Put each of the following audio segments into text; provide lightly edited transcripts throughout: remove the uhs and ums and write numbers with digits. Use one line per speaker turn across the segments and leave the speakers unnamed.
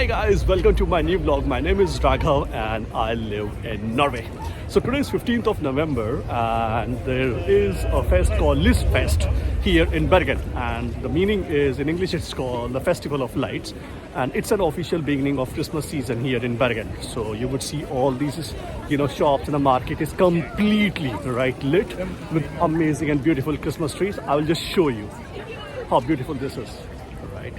Hi guys, welcome to my new vlog. My name is Raghav and I live in Norway. So today is 15th of November and there is a fest called Lystfest here in Bergen, and the meaning is, in English it's called the Festival of Lights, and it's an official beginning of Christmas season here in Bergen. So you would see all these shops, and the market is completely lit with amazing and beautiful Christmas trees. I will just show you how beautiful this is, right?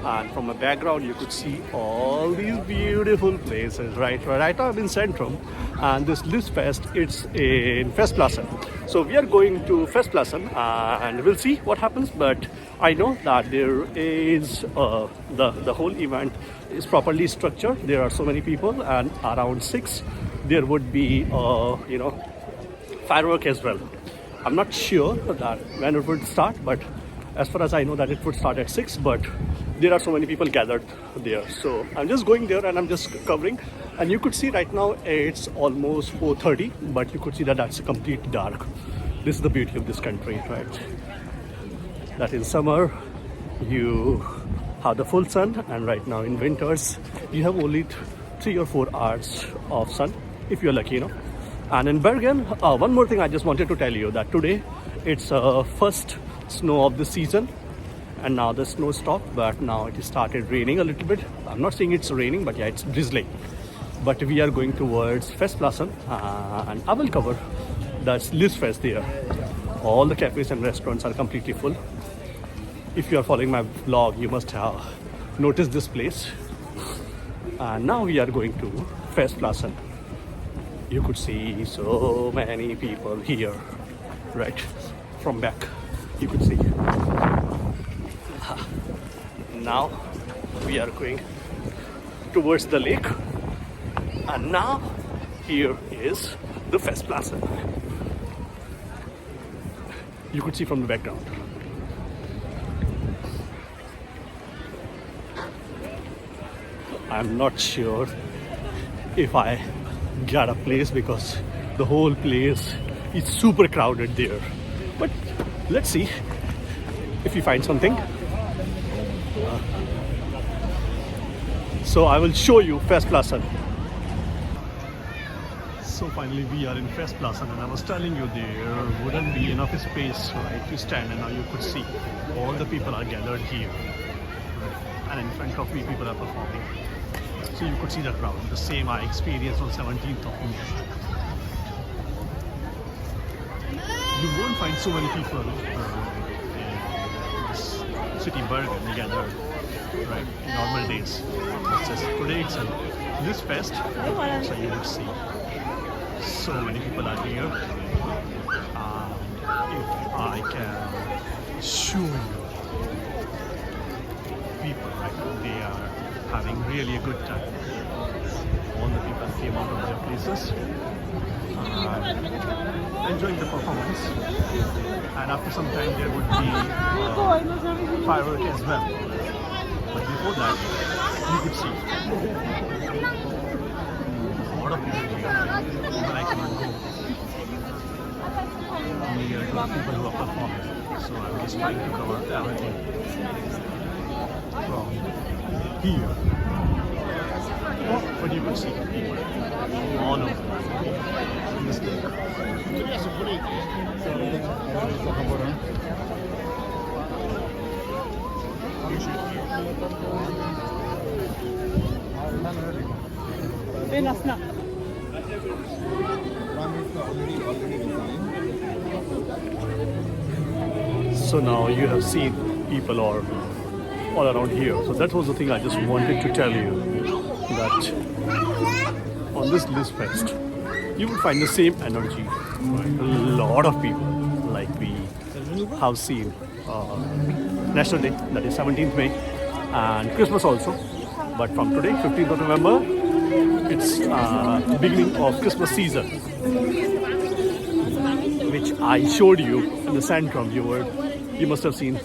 And from the background you could see all these beautiful places, right now I'm in Centrum, and this Lystfest, it's in Festplassen. So we are going to Festplassen and we'll see what happens, but I know that there is the whole event is properly structured. There are so many people, and around 6 there would be firework as well. I'm not sure that when it would start, but as far as I know that it would start at 6, but there are so many people gathered there. So I'm just going there and I'm just covering. And you could see right now it's almost 4:30, but you could see that that's completely dark. This is the beauty of this country, right? That in summer you have the full sun, and right now in winters you have only 3 or 4 hours of sun if you're lucky, And in Bergen, one more thing I just wanted to tell you, that today it's first snow of the season, and now the snow stopped, but now it started raining a little bit. I'm not saying it's raining, but yeah, it's drizzling. But we are going towards Festplassen, and I will cover that's Lystfest there. All the cafes and restaurants are completely full. If you are following my vlog, you must have noticed this place. And now we are going to Festplassen. You could see so many people here, right? From back, you could see. Now we are going towards the lake, and now here is the Festplassen. You could see from the background. I'm not sure if I get a place because the whole place is super crowded there, but let's see if we find something. So I will show you Festplassen. So finally we are in Festplassen, and I was telling you there wouldn't be enough space, right, to stand, and now you could see all the people are gathered here, and in front of me people are performing. So you could see the crowd, the same I experienced on 17th of May. You won't find so many people in this city Bergen gathered, right, in normal days. It's just today it's a Lystfest, so you would see so many people are here. If I can show you people, right, they are having really a good time. All the people came out of their places enjoying the performance, and after some time there would be firework as well. But before that, you could see a lot of people here. Even I cannot go near to the people who are performing. So I'm just trying to cover everything from here. But you could see people all over in this lake. So now you have seen people are all around here. So that was the thing I just wanted to tell you, that on this Lystfest you will find the same energy, right? A lot of people, like we have seen National Day, that is 17th May, and Christmas also. But from today, 15th of November, it's beginning of Christmas season, which I showed you in the Centrum. You must have seen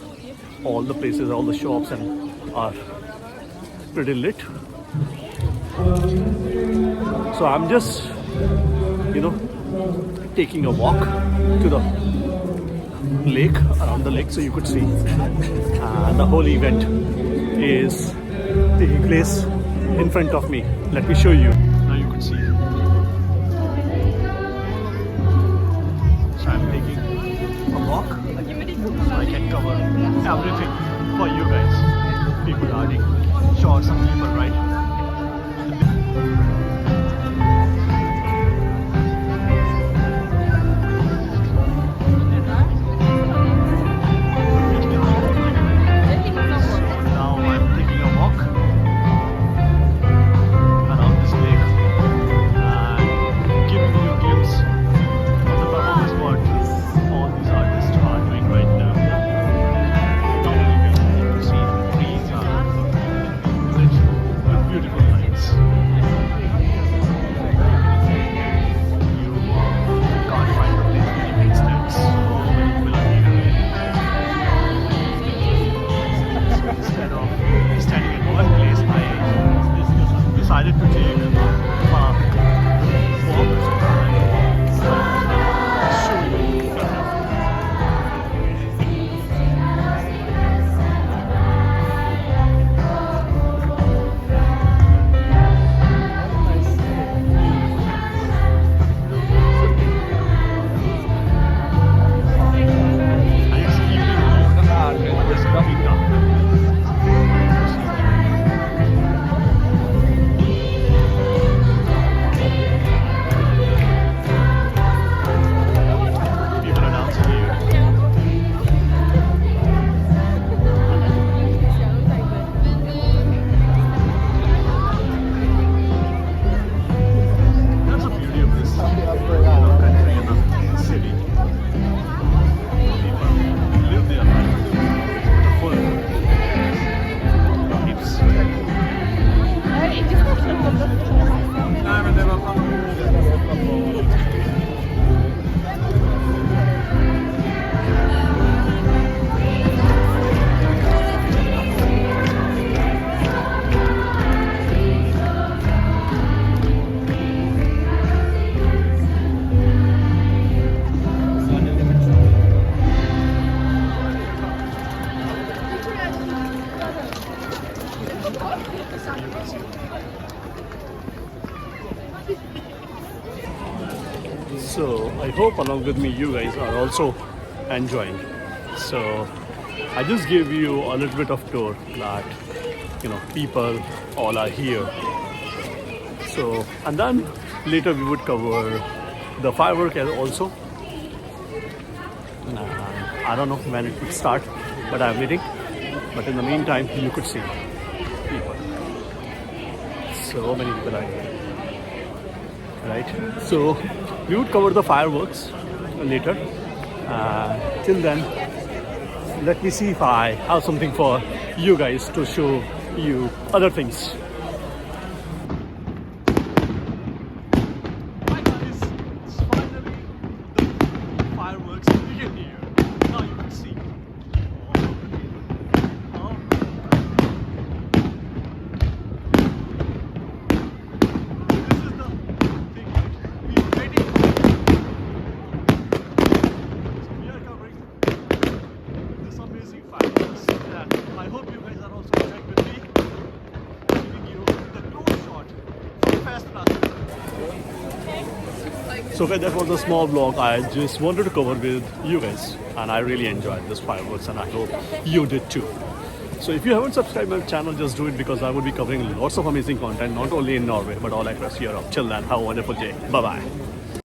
all the places, all the shops, and are pretty lit. So I'm just taking a walk to the lake, around the lake, so you could see the whole event is taking place in front of me. Let me show you. Now you could see. So I'm taking a walk so I can cover everything for you guys. People riding, sure, some people ride. Decided to take a walk So I hope along with me you guys are also enjoying. So I just gave you a little bit of tour that people all are here. So and then later we would cover the firework also. I don't know when it would start, but I'm waiting. But in the meantime, you could see people. So many people are here. Right? So we would cover the fireworks later. Till then, let me see if I have something for you guys to show you other things. Hi guys, it's finally the fireworks begin here. Now you can see. I hope you guys are also enjoying with me, giving you the close shot from Fast Plaza. So that was a small vlog I just wanted to cover with you guys, and I really enjoyed this fireworks and I hope you did too. So if you haven't subscribed my channel, just do it because I will be covering lots of amazing content, not only in Norway but all across Europe. Till then, have a wonderful day. Bye bye.